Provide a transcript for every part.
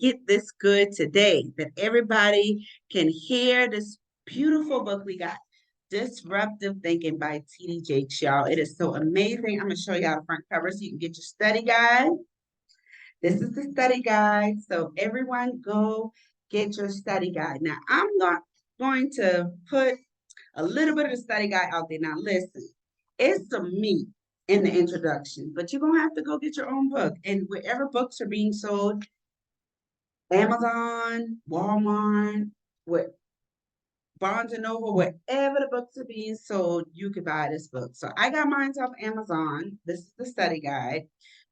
Get this good today, that everybody can hear this beautiful book we got. Disruptive Thinking by T.D. Jakes, y'all. It is so amazing. I'm going to show y'all the front cover so you can get your study guide. This is the study guide. So everyone go get your study guide. Now, I'm not going to put a little bit of the study guide out there. Now, listen, it's some meat in the introduction, but you're going to have to go get your own book. And wherever books are being sold, Amazon, Walmart, what Barnes and Noble, wherever the books are being sold, you can buy this book. So I got mine off Amazon. This is the study guide.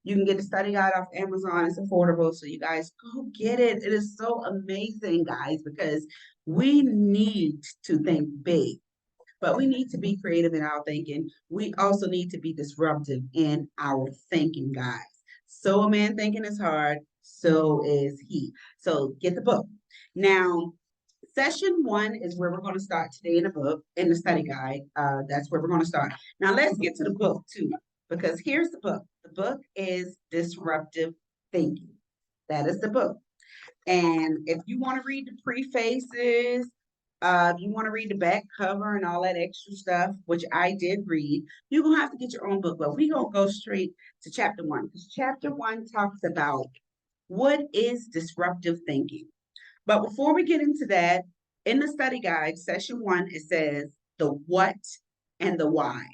You can get the study guide off Amazon. It's affordable. So you guys go get it. It is so amazing, guys, because we need to think big, but we need to be creative in our thinking. We also need to be disruptive in our thinking, guys. So a man thinking is hard, so is he. So get the book. Now, session 1 is where we're going to start today in the book, in the study guide. That's where we're going to start. Now, let's get to the book, too, because here's the book. The book is Disruptive Thinking. That is the book. And if you want to read the prefaces, if you want to read the back cover and all that extra stuff, which I did read, you're going to have to get your own book. But we're going to go straight to chapter 1, because chapter 1 talks about what is disruptive thinking. But before we get into that, in the study guide, session 1, it says the what and the why.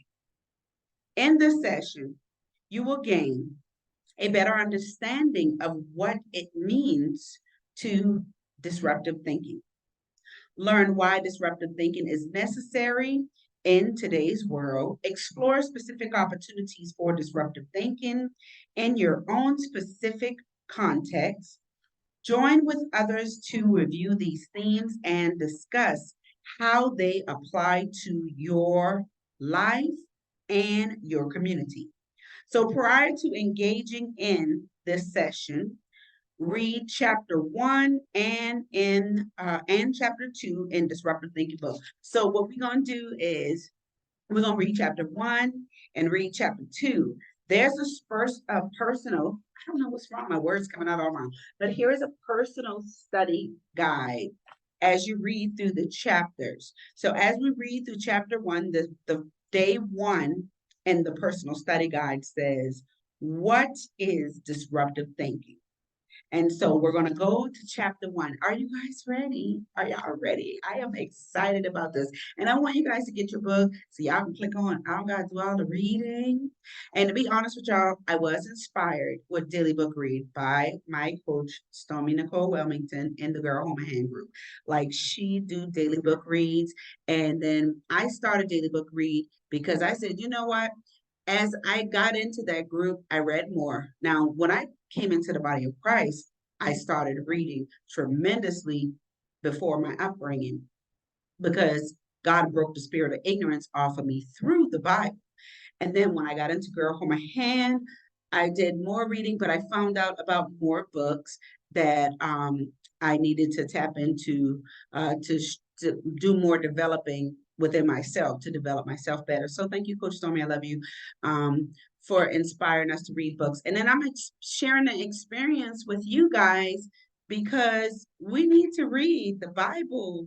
In this session, you will gain a better understanding of what it means to disruptive thinking. Learn why disruptive thinking is necessary in today's world. Explore specific opportunities for disruptive thinking in your own specific context. Join with others to review these themes and discuss how they apply to your life and your community. So prior to engaging in this session, read chapter 1 and chapter 2 in Disruptive Thinking Book. So what we're going to do is we're going to read chapter 1 and read chapter 2. There's a personal, I don't know what's wrong, my words coming out all wrong, but here is a personal study guide as you read through the chapters. So as we read through chapter 1, the day 1 in the personal study guide says, what is disruptive thinking? And so we're going to go to chapter 1. Are you guys ready? Are y'all ready? I am excited about this. And I want you guys to get your book so y'all can click on, I don't got to do all the reading. And to be honest with y'all, I was inspired with Daily Book Read by my coach, Stormy Nicole Wilmington, in the Girl Home Hand group. Like, she do daily book reads. And then I started Daily Book Read because I said, you know what? As I got into that group, I read more. Now, when I came into the body of Christ, I started reading tremendously before my upbringing because God broke the spirit of ignorance off of me through the Bible. And then when I got into Girl Hold My Hand, I did more reading, but I found out about more books that I needed to tap into to do more developing within myself, to develop myself better. So thank you, Coach Stormy. I love you for inspiring us to read books. And then I'm sharing the experience with you guys because we need to read. The Bible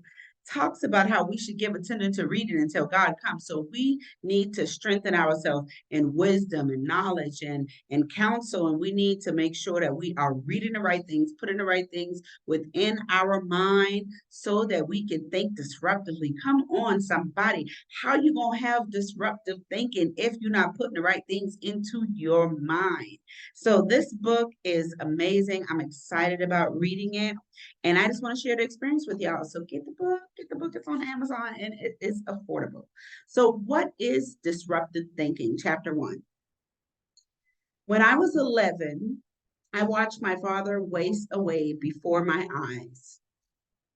talks about how we should give attention to reading until God comes. So we need to strengthen ourselves in wisdom and knowledge and counsel. And we need to make sure that we are reading the right things, putting the right things within our mind so that we can think disruptively. Come on, somebody. How you going to have disruptive thinking if you're not putting the right things into your mind? So this book is amazing. I'm excited about reading it. And I just want to share the experience with y'all. So get the book. Get the book. It's on Amazon and it is affordable. So what is disruptive thinking? Chapter 1. When I was 11, I watched my father waste away before my eyes.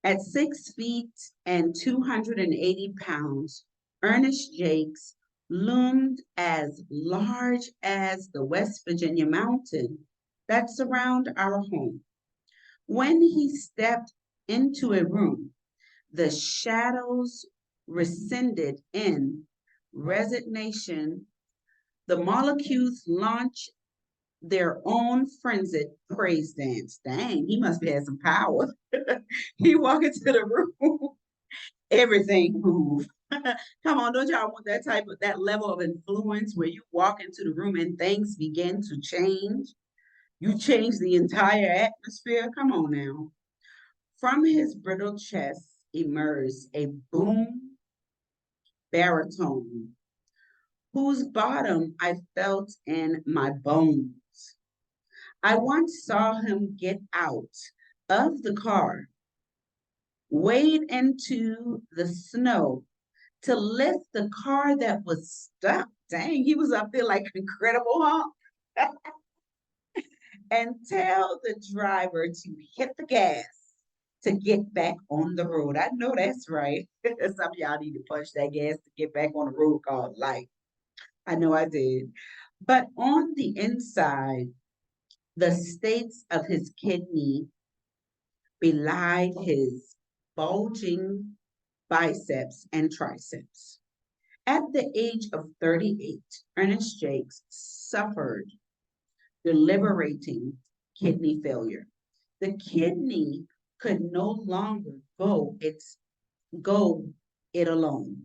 At 6 feet and 280 pounds, Ernest Jakes loomed as large as the West Virginia mountain that surround our home. When he stepped into a room, The shadows rescinded in resignation. The molecules launch their own frenzied praise dance. Dang, he must have had some power. He walked into the room, everything moved. Come on, don't y'all want that level of influence where you walk into the room and things begin to change? You change the entire atmosphere. Come on now. From his brittle chest emerged a boom baritone whose bottom I felt in my bones. I once saw him get out of the car, wade into the snow to lift the car that was stuck. Dang, he was up there like Incredible Hulk. And tell the driver to hit the gas to get back on the road. I know that's right. Some of y'all need to punch that gas to get back on the road called life. I know I did. But on the inside, the states of his kidney belied his bulging biceps and triceps. At the age of 38, Ernest Jakes suffered deliberating kidney failure. The kidney could no longer go it alone.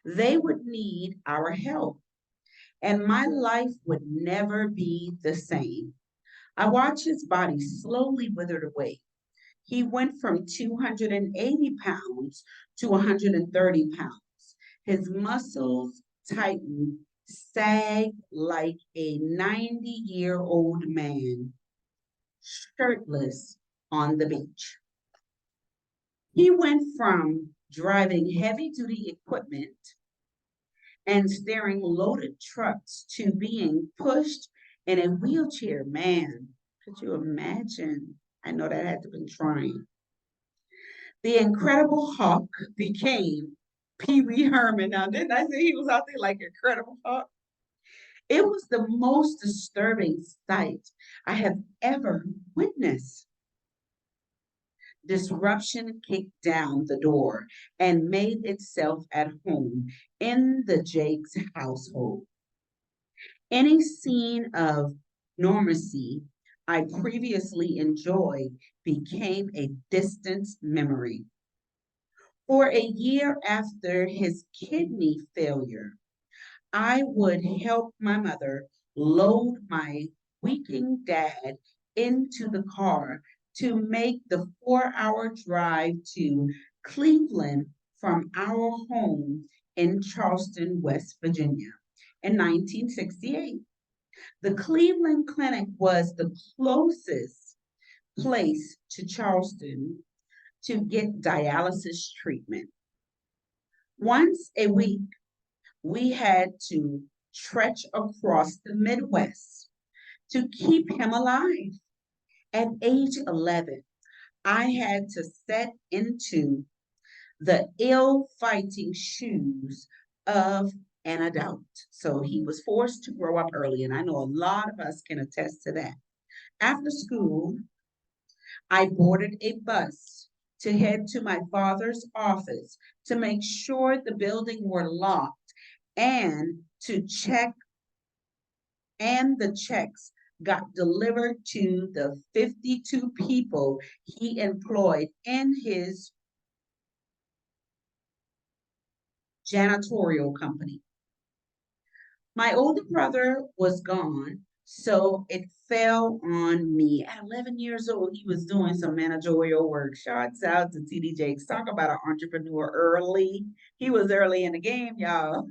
They would need our help, and my life would never be the same. I watched his body slowly wither away. He went from 280 pounds to 130 pounds. His muscles tightened, sagged like a 90-year-old man, shirtless on the beach. He went from driving heavy duty equipment and steering loaded trucks to being pushed in a wheelchair. Man, could you imagine? I know that had to been trying. The Incredible Hulk became Pee Wee Herman. Now, didn't I say he was out there like Incredible Hulk? It was the most disturbing sight I have ever witnessed. Disruption kicked down the door and made itself at home in the Jakes household. Any scene of normalcy I previously enjoyed became a distant memory. For a year after his kidney failure, I would help my mother load my weakening dad into the car to make the 4-hour drive to Cleveland from our home in Charleston, West Virginia in 1968. The Cleveland Clinic was the closest place to Charleston to get dialysis treatment. Once a week, we had to trek across the Midwest to keep him alive. At age 11, I had to set into the ill fighting shoes of an adult. So he was forced to grow up early, and I know a lot of us can attest to that. After school, I boarded a bus to head to my father's office to make sure the building were locked and to check and the checks got delivered to the 52 people he employed in his janitorial company. My older brother was gone, so it fell on me. At 11 years old, he was doing some managerial work. Shouts out to TD Jakes. Talk about an entrepreneur early. He was early in the game, y'all.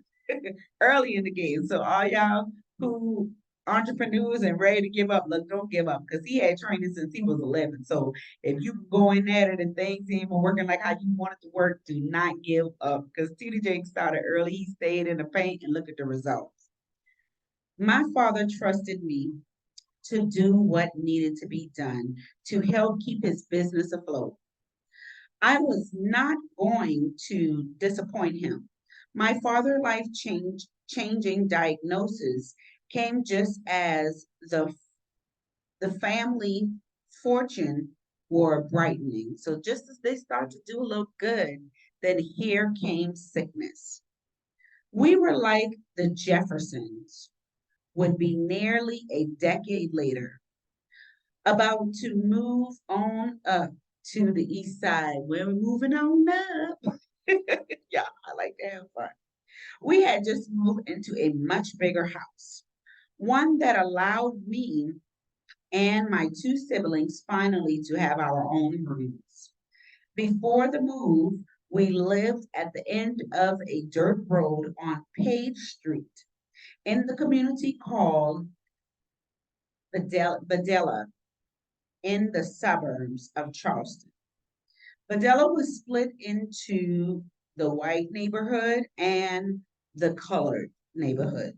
Early in the game. So all y'all who entrepreneurs and ready to give up, look, don't give up because he had training since he was 11. So if you go in at it and things ain't working like how you want it to work, do not give up because TD Jakes started early. He stayed in the paint and look at the results. My father trusted me to do what needed to be done to help keep his business afloat. I was not going to disappoint him. My father changing diagnosis came just as the family fortune were brightening. So just as they started to do a little good, then here came sickness. We were like the Jeffersons, would be nearly a decade later, about to move on up to the east side. We're moving on up. Yeah, I like to have fun. We had just moved into a much bigger house, one that allowed me and my two siblings finally to have our own rooms. Before the move, we lived at the end of a dirt road on Page Street in the community called Badella in the suburbs of Charleston. Badella was split into the white neighborhood and the colored neighborhood.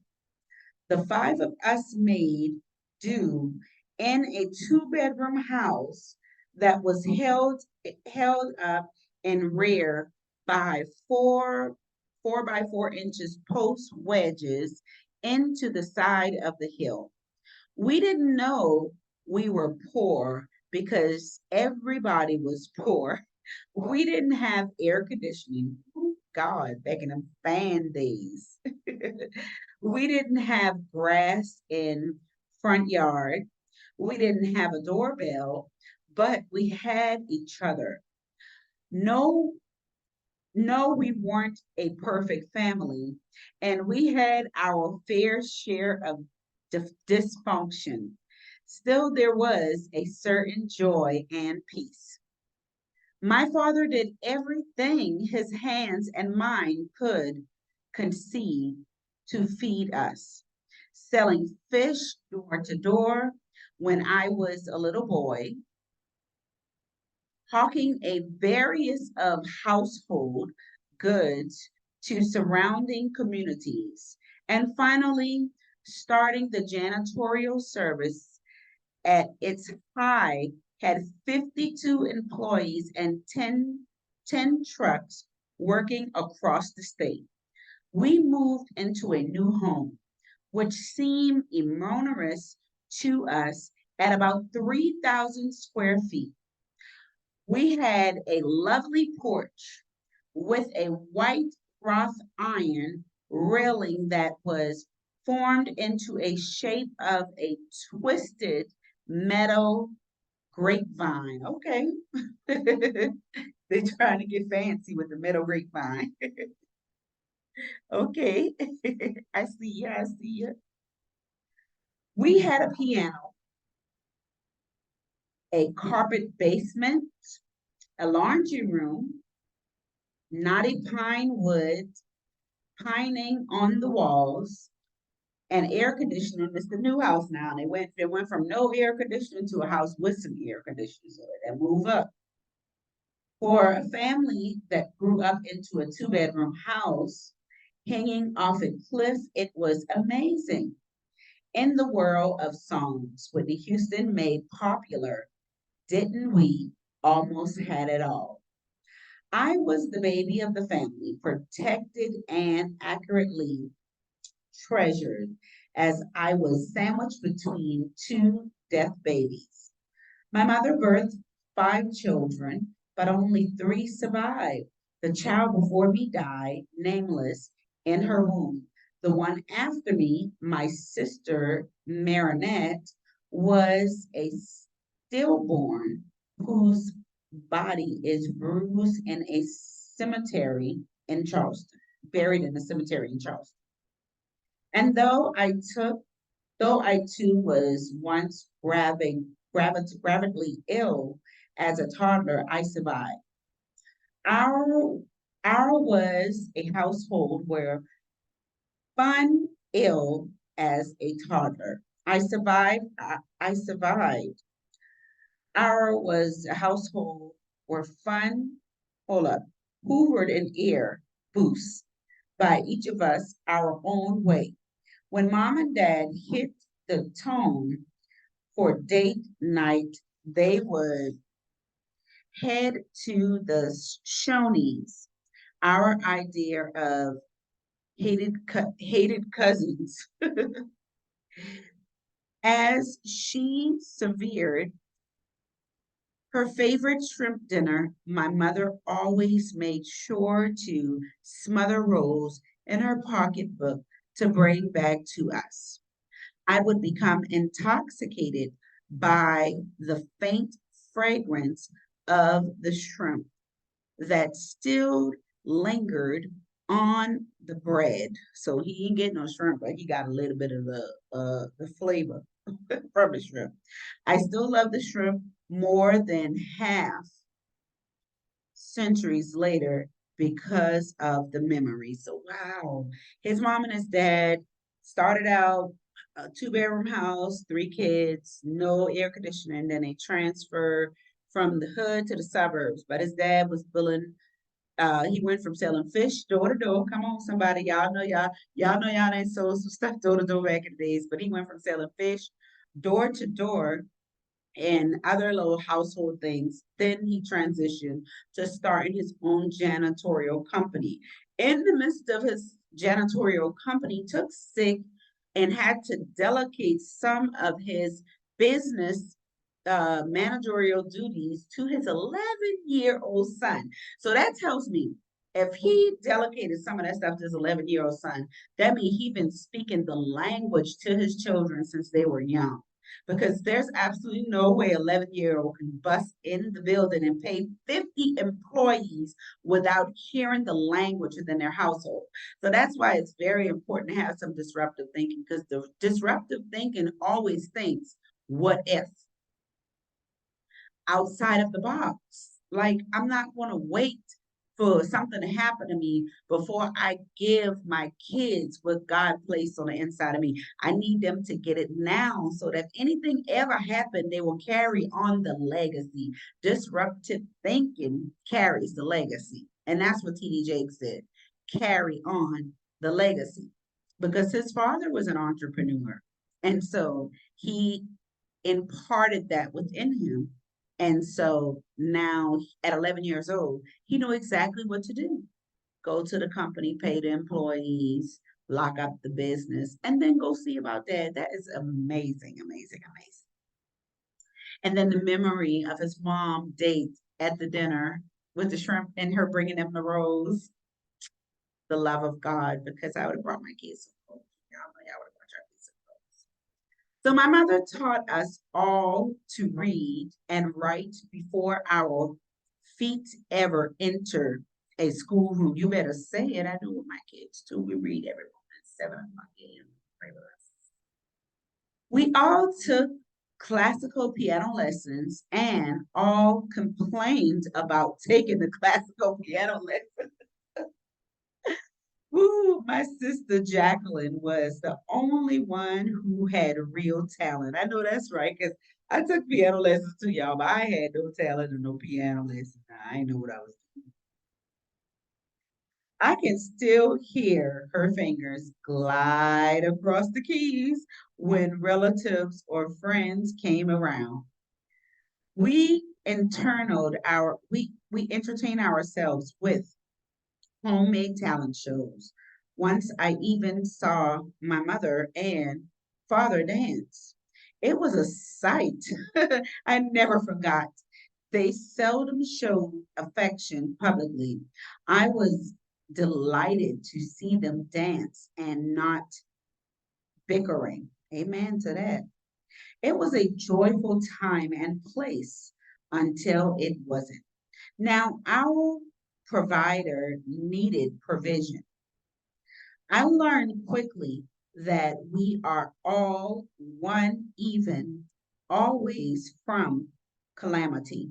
The five of us made do in a two-bedroom house that was held up in rear by four by 4 inches post wedges into the side of the hill. We didn't know we were poor because everybody was poor. We didn't have air conditioning. Oh, God, back in the fan days. We didn't have grass in front yard. We didn't have a doorbell, but we had each other. No, no, we weren't a perfect family, and we had our fair share of dysfunction. Still, there was a certain joy and peace. My father did everything his hands and mine could conceive to feed us, selling fish door to door when I was a little boy, hawking a various of household goods to surrounding communities, and finally starting the janitorial service at its high had 52 employees and ten trucks working across the state. We moved into a new home, which seemed enormous to us at about 3,000 square feet. We had a lovely porch with a white wrought iron railing that was formed into a shape of a twisted metal grapevine. Okay. They're trying to get fancy with the metal grapevine. Okay. I see you. I see you. We had a piano, a carpet basement, a laundry room, knotty pine wood pining on the walls, and air conditioning. It's the new house now. They went from no air conditioning to a house with some air conditioning. So they move up. For a family that grew up into a two-bedroom house hanging off a cliff, it was amazing. In the world of songs, Whitney Houston made popular, didn't we almost had it all? I was the baby of the family, protected and accurately treasured as I was sandwiched between two death babies. My mother birthed five children, but only three survived. The child before me died, nameless, in her womb. The one after me, my sister Marinette, was a stillborn whose body is bruised in a cemetery in Charleston, buried in a cemetery in Charleston. And though I too was once gravidly ill as a toddler, I survived. Our our was a household where fun ill as a toddler. I survived. Our was a household where fun, hold up, hoovered in air boosts by each of us our own way. When mom and dad hit the tone for date night, they would head to the Shoney's, our idea of hated cousins, as she severed Her favorite shrimp dinner, my mother always made sure to smother rolls in her pocketbook to bring back to us. I would become intoxicated by the faint fragrance of the shrimp that still lingered on the bread. So he ain't getting no shrimp, but he got a little bit of the flavor from the shrimp. I still love the shrimp more than half centuries later because of the memory. So wow, his mom and his dad started out a two-bedroom house, three kids, no air conditioning. Then they transferred from the hood to the suburbs. But his dad was billing. He went from selling fish door to door. Come on, somebody, y'all know y'all ain't sold some stuff door to door back in the days. But he went from selling fish door to door and other little household things. Then he transitioned to starting his own janitorial company. In the midst of his janitorial company, took sick and had to delegate some of his business managerial duties to his 11-year-old son. So that tells me if he delegated some of that stuff to his 11-year-old son, that means he's been speaking the language to his children since they were young, because there's absolutely no way 11-year-old can bust in the building and pay 50 employees without hearing the language within their household. So that's why it's very important to have some disruptive thinking, because the disruptive thinking always thinks, what if? Outside of the box. Like, I'm not going to wait for something to happen to me before I give my kids what God placed on the inside of me. I need them to get it now so that if anything ever happened, they will carry on the legacy. Disruptive thinking carries the legacy. And that's what TD Jakes said, carry on the legacy. Because his father was an entrepreneur. And so he imparted that within him. And so now at 11 years old, he knew exactly what to do. Go to the company, pay the employees, lock up the business, and then go see about that. That is amazing, amazing, amazing. And then the memory of his mom date at the dinner with the shrimp and her bringing them the rolls, the love of God, because I would have brought my kids some rolls. Y'all know y'all would have brought your kids some rolls. So my mother taught us all to read and write before our feet ever enter a schoolroom. You better say it. I do with my kids too. We read every morning at 7 o'clock a.m. Pray with us. We all took classical piano lessons and all complained about taking the classical piano lesson. Ooh, my sister Jacqueline was the only one who had real talent. I know that's right, because I took piano lessons too, y'all, but I had no talent and no piano lessons. I didn't know what I was doing. I can still hear her fingers glide across the keys when relatives or friends came around. We entertain ourselves with homemade talent shows. Once I even saw my mother and father dance. It was a sight I never forgot. They seldom showed affection publicly. I was delighted to see them dance and not bickering. Amen to that. It was a joyful time and place until it wasn't. Now, our provider needed provision. I learned quickly that we are all one, even always from calamity.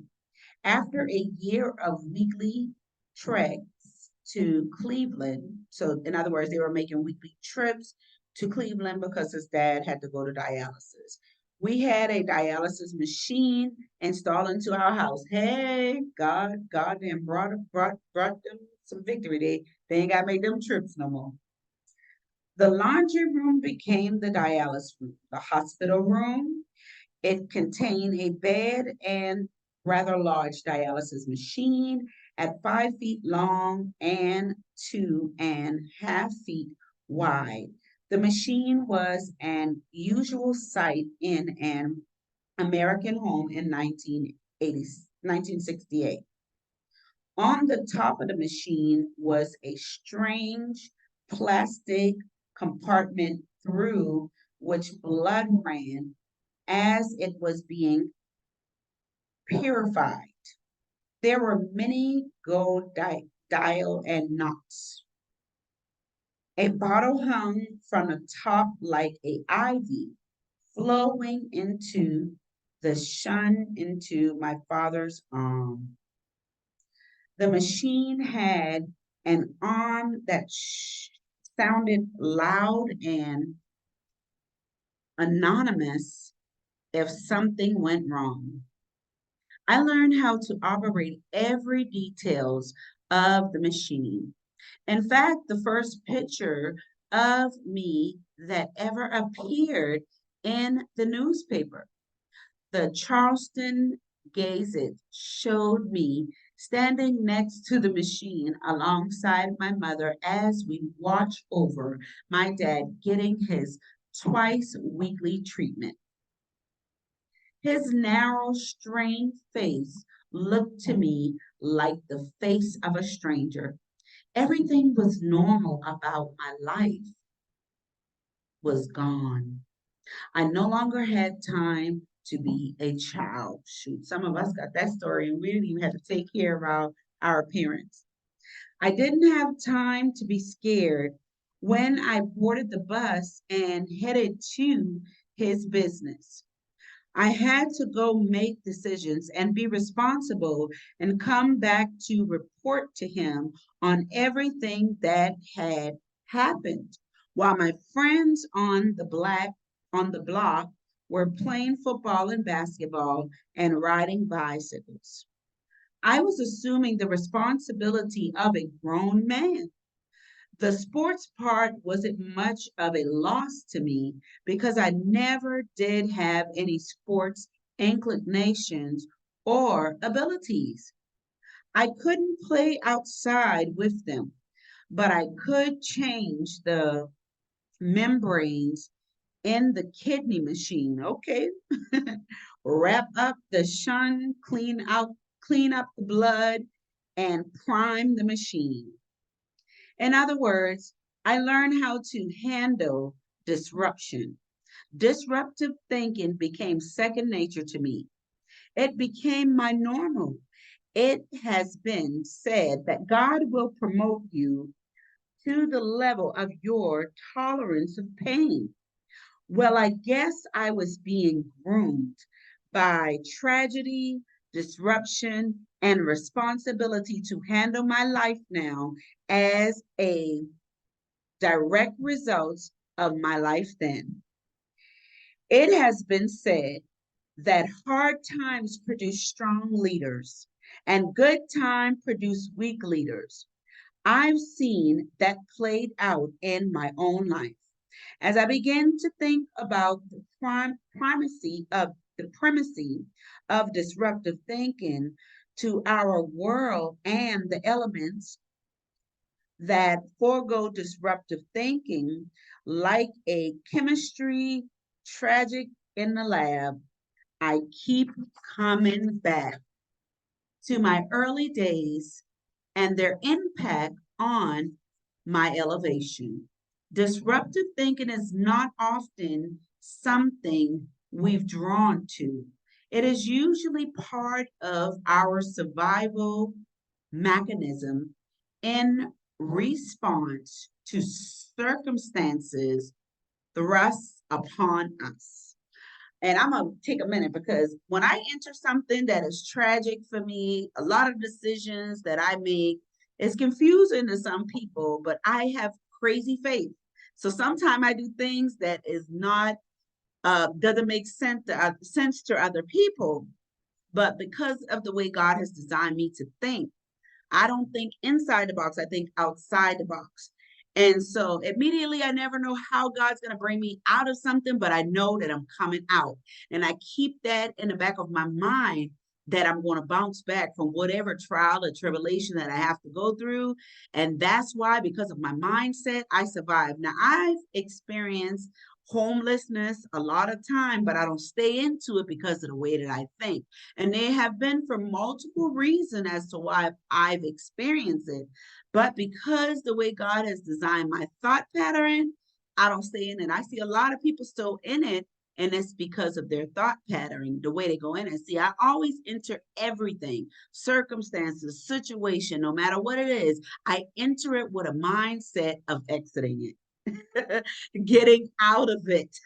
After a year of weekly treks to Cleveland, so in other words, they were making weekly trips to Cleveland because his dad had to go to dialysis. We had a dialysis machine installed into our house. Hey, God then brought them some victory. They ain't gotta make them trips no more. The laundry room became the dialysis room. The hospital room, it contained a bed and rather large dialysis machine at 5 feet long and 2.5 feet wide. The machine was an usual sight in an American home in 1980s. 1968. On the top of the machine was a strange plastic compartment through which blood ran as it was being purified. There were many gold dial and knots. A bottle hung from the top like a ivy, flowing into the shun into my father's arm. The machine had an arm that sounded loud and anonymous if something went wrong. I learned how to operate every details of the machine. In fact, the first picture of me that ever appeared in the newspaper, the Charleston Gazette, showed me standing next to the machine alongside my mother as we watched over my dad getting his twice weekly treatment. His narrow, strained face looked to me like the face of a stranger. Everything was normal about my life was gone. I no longer had time to be a child. Shoot, some of us got that story and we didn't even have to take care of our parents. I didn't have time to be scared when I boarded the bus and headed to his business. I had to go make decisions and be responsible and come back to report to him on everything that had happened. While my friends on the block were playing football and basketball and riding bicycles. I was assuming the responsibility of a grown man. The sports part wasn't much of a loss to me because I never did have any sports inclinations or abilities. I couldn't play outside with them, but I could change the membranes in the kidney machine. Okay. Wrap up the shun, clean up the blood, and prime the machine. In other words, I learned how to handle disruption. Disruptive thinking became second nature to me. It became my normal. It has been said that God will promote you to the level of your tolerance of pain. Well, I guess I was being groomed by tragedy, disruption, and responsibility to handle my life now as a direct result of my life then. It has been said that hard times produce strong leaders and good time produce weak leaders. I've seen that played out in my own life. As I began to think about the primacy of disruptive thinking to our world and the elements that forego disruptive thinking, like a chemistry tragic in the lab, I keep coming back to my early days and their impact on my elevation. Disruptive thinking is not often something we've drawn to. It is usually part of our survival mechanism in response to circumstances thrust upon us. And I'm going to take a minute because when I enter something that is tragic for me, a lot of decisions that I make is confusing to some people, but I have crazy faith. So sometimes I do things that is not doesn't make sense to other people, but because of the way God has designed me to think, I don't think inside the box, I think outside the box. And so immediately, I never know how God's going to bring me out of something, but I know that I'm coming out. And I keep that in the back of my mind that I'm going to bounce back from whatever trial or tribulation that I have to go through. And that's why, because of my mindset, I survive. Now, I've experienced homelessness a lot of time, but I don't stay into it because of the way that I think. And there have been for multiple reasons as to why I've experienced it. But because the way God has designed my thought pattern, I don't stay in it. I see a lot of people still in it, and it's because of their thought pattern, the way they go in and see. I always enter everything, circumstances, situation, no matter what it is. I enter it with a mindset of exiting it, getting out of it.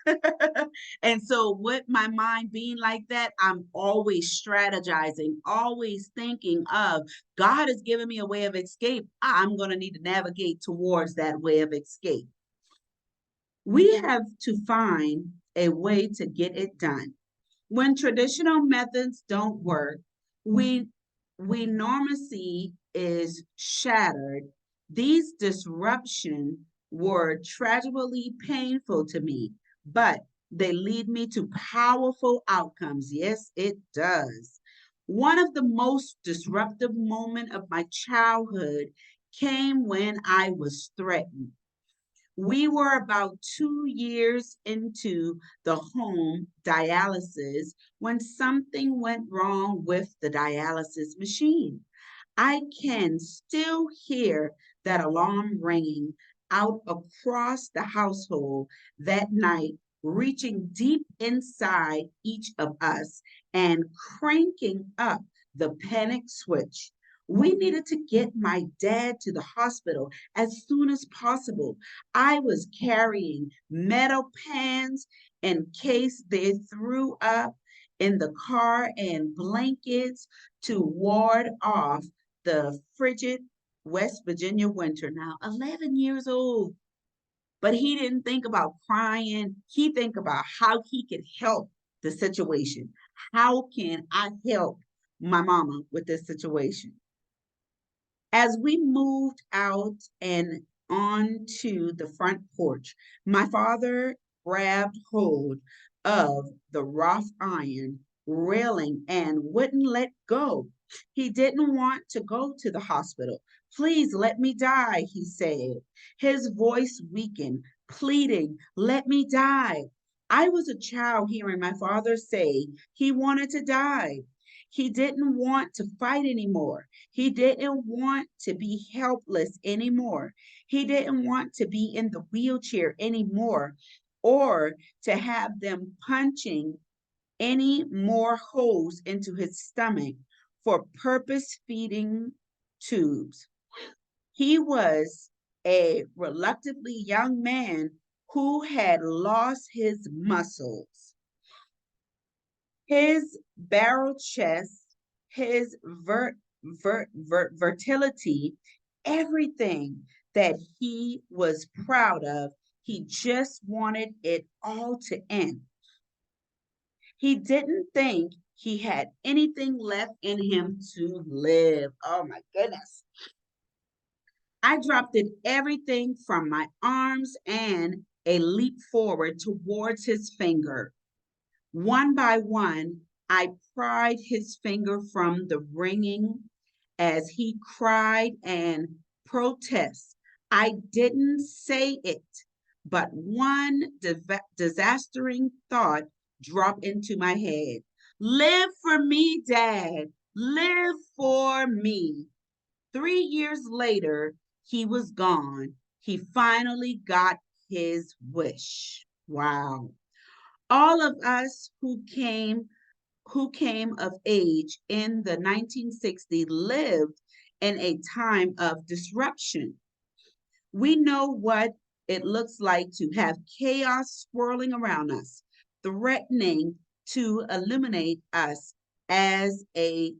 And so, with my mind being like that, I'm always strategizing, always thinking of God has given me a way of escape. I'm going to need to navigate towards that way of escape. We have to find a way to get it done. When traditional methods don't work, we normalcy is shattered. These disruptions were tragically painful to me, but they lead me to powerful outcomes. Yes, it does. One of the most disruptive moments of my childhood came when I was threatened. We were about 2 years into the home dialysis when something went wrong with the dialysis machine. I can still hear that alarm ringing out across the household that night, reaching deep inside each of us and cranking up the panic switch. We needed to get my dad to the hospital as soon as possible. I was carrying metal pans in case they threw up in the car and blankets to ward off the frigid West Virginia winter. Now, 11 years old, but he didn't think about crying. He think about how he could help the situation. How can I help my mama with this situation? As we moved out and onto the front porch, my father grabbed hold of the wrought iron railing and wouldn't let go. He didn't want to go to the hospital. Please let me die, he said. His voice weakened, pleading, let me die. I was a child hearing my father say he wanted to die. He didn't want to fight anymore. He didn't want to be helpless anymore. He didn't want to be in the wheelchair anymore or to have them punching any more holes into his stomach for purpose feeding tubes. He was a reluctantly young man who had lost his muscles, his barrel chest, his versatility, everything that he was proud of. He just wanted it all to end. He didn't think he had anything left in him to live. Oh my goodness. I dropped it everything from my arms and a leap forward towards his finger. One by one, I pried his finger from the ringing as he cried and protest. I didn't say it, but one disastering thought dropped into my head. Live for me, Dad. Live for me. 3 years later, he was gone. He finally got his wish. Wow. All of us who came of age in the 1960s lived in a time of disruption. We know what it looks like to have chaos swirling around us, threatening to eliminate us as a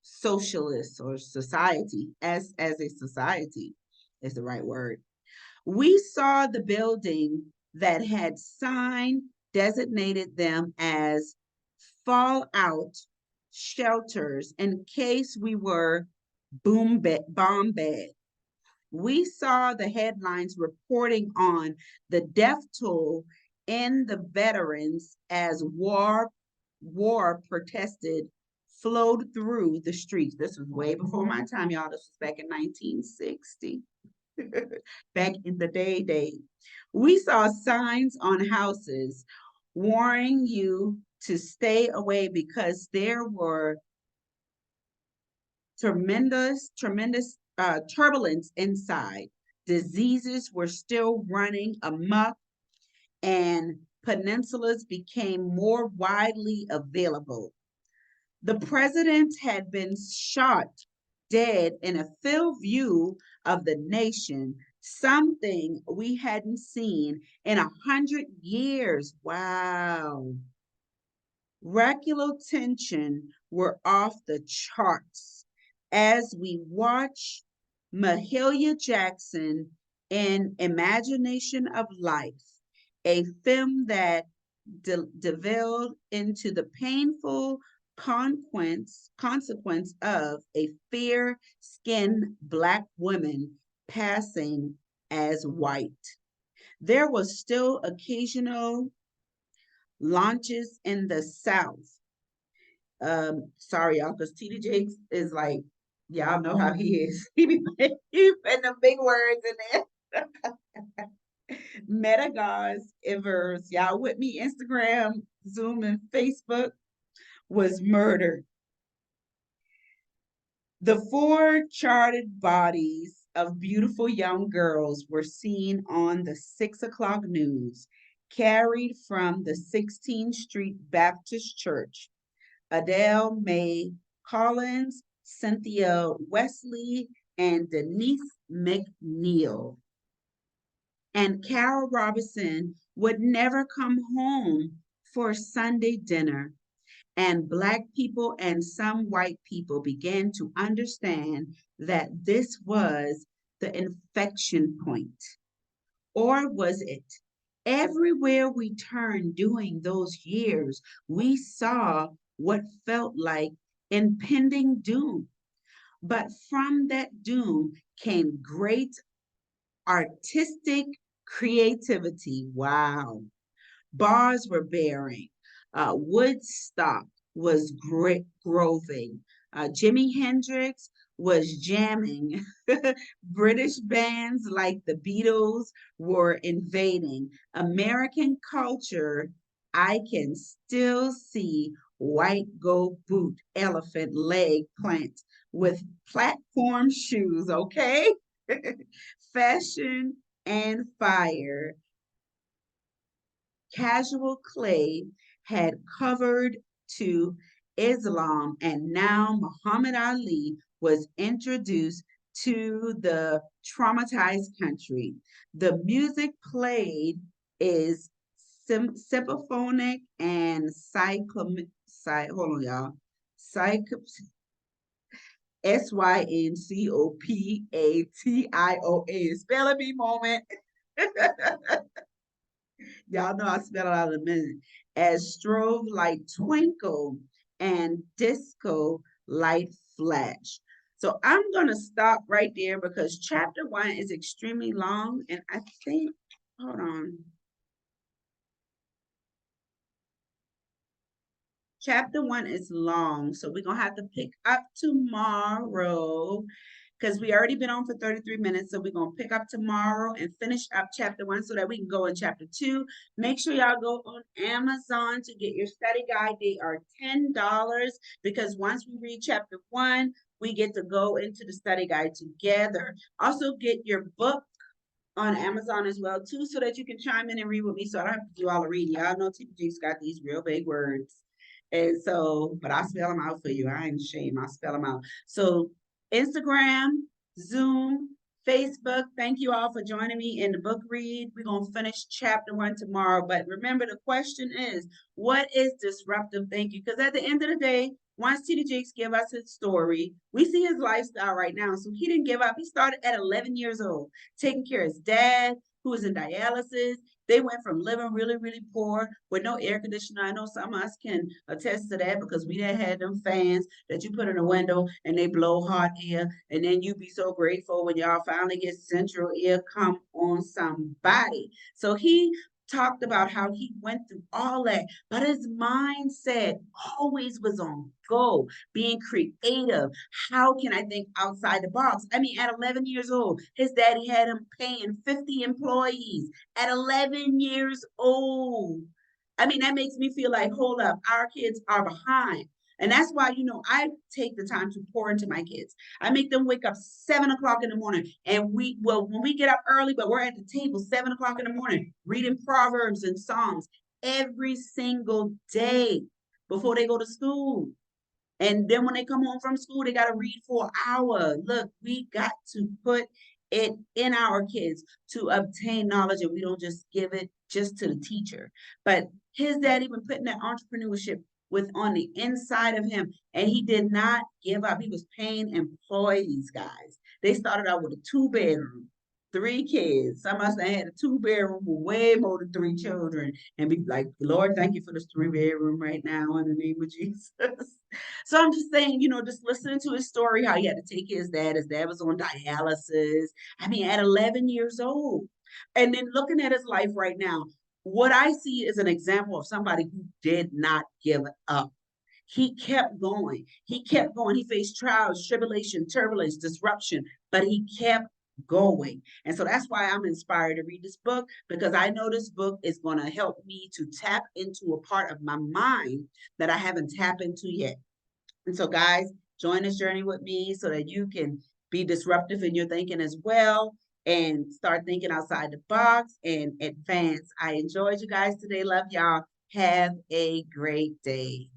socialist or society, as a society is the right word. We saw the building that had sign designated them as fallout shelters in case we were bombed. We saw the headlines reporting on the death toll in the veterans as war protested flowed through the streets. This was way before my time, y'all. This was back in 1960. Back in the day. We saw signs on houses warning you to stay away because there were tremendous turbulence inside. Diseases were still running amok, and peninsulas became more widely available. The president had been shot dead in a field view of the nation, something we hadn't seen in 100 years. Wow. Racial tension were off the charts as we watch Mahalia Jackson in Imagination of Life, a film that delved into the painful consequence of a fair-skinned Black woman passing as white. There was still occasional launches in the South. Sorry, y'all, because TD Jakes is like, y'all know how he is. He putting the big words in there. Metagars Ivers, y'all with me? Instagram, Zoom, and Facebook was murdered. The four charted bodies of beautiful young girls were seen on the 6 o'clock news, carried from the 16th Street Baptist Church. Adele Mae Collins, Cynthia Wesley, and Denise McNeil. And Carol Robinson would never come home for Sunday dinner. And Black people and some white people began to understand that this was the inflection point. Or was it? Everywhere we turned during those years, we saw what felt like impending doom. But from that doom came great artistic creativity. Wow. Bars were bearing. Woodstock was groving. Jimi Hendrix was jamming. British bands like the Beatles were invading. American culture, I can still see white gold boot, elephant leg plant with platform shoes, okay? Fashion and fire. Casual clay had covered to Islam, and now Muhammad Ali was introduced to the traumatized country. The music played is symphonic and hold on, y'all. Syncopatio. Spelling bee moment. Y'all know I spell it out in a minute. As strove light twinkle and disco light flash. So I'm going to stop right there because chapter 1 is extremely long. And I think, hold on. Chapter 1 is long. So we're going to have to pick up tomorrow because we already been on for 33 minutes. So we're going to pick up tomorrow and finish up chapter 1 so that we can go in chapter 2. Make sure y'all go on Amazon to get your study guide. They are $10 because once we read chapter 1, we get to go into the study guide together. Also get your book on Amazon as well too so that you can chime in and read with me so I don't have to do all the reading. Y'all know TPG's got these real big words. And so, but I spell them out for you. I ain't ashamed. I spell them out. So Instagram, Zoom, Facebook. Thank you all for joining me in the book read. We're going to finish chapter 1 tomorrow. But remember, the question is, what is disruptive thinking? Because at the end of the day, once T.D. Jakes gave us his story, we see his lifestyle right now. So he didn't give up. He started at 11 years old, taking care of his dad, who was in dialysis. They went from living really, really poor with no air conditioner. I know some of us can attest to that because we done had them fans that you put in the window and they blow hot air. And then you be so grateful when y'all finally get central air come on somebody. So he talked about how he went through all that, but his mindset always was on go, being creative. How can I think outside the box? I mean, at 11 years old, his daddy had him paying 50 employees at 11 years old. I mean, that makes me feel like, hold up, our kids are behind. And that's why, I take the time to pour into my kids. I make them wake up 7 o'clock in the morning. And when we get up early, but we're at the table 7 o'clock in the morning, reading Proverbs and Psalms every single day before they go to school. And then when they come home from school, they got to read for an hour. Look, we got to put it in our kids to obtain knowledge, and we don't just give it just to the teacher. But his dad even putting that entrepreneurship with on the inside of him, and he did not give up. He was paying employees, guys. They started out with a 2 bedroom, 3 kids. Some of us that had a 2 bedroom with way more than 3 children, and be like, Lord, thank you for this 3 bedroom right now in the name of Jesus. So I'm just saying, just listening to his story, how he had to take his dad. His dad was on dialysis. I mean, at 11 years old. And then looking at his life right now, what I see is an example of somebody who did not give up. He kept going. He kept going. He faced trials, tribulation, turbulence, disruption, but he kept going. And so that's why I'm inspired to read this book, because I know this book is going to help me to tap into a part of my mind that I haven't tapped into yet. And so, guys, join this journey with me so that you can be disruptive in your thinking as well and start thinking outside the box and advance. I enjoyed you guys today. Love y'all. Have a great day.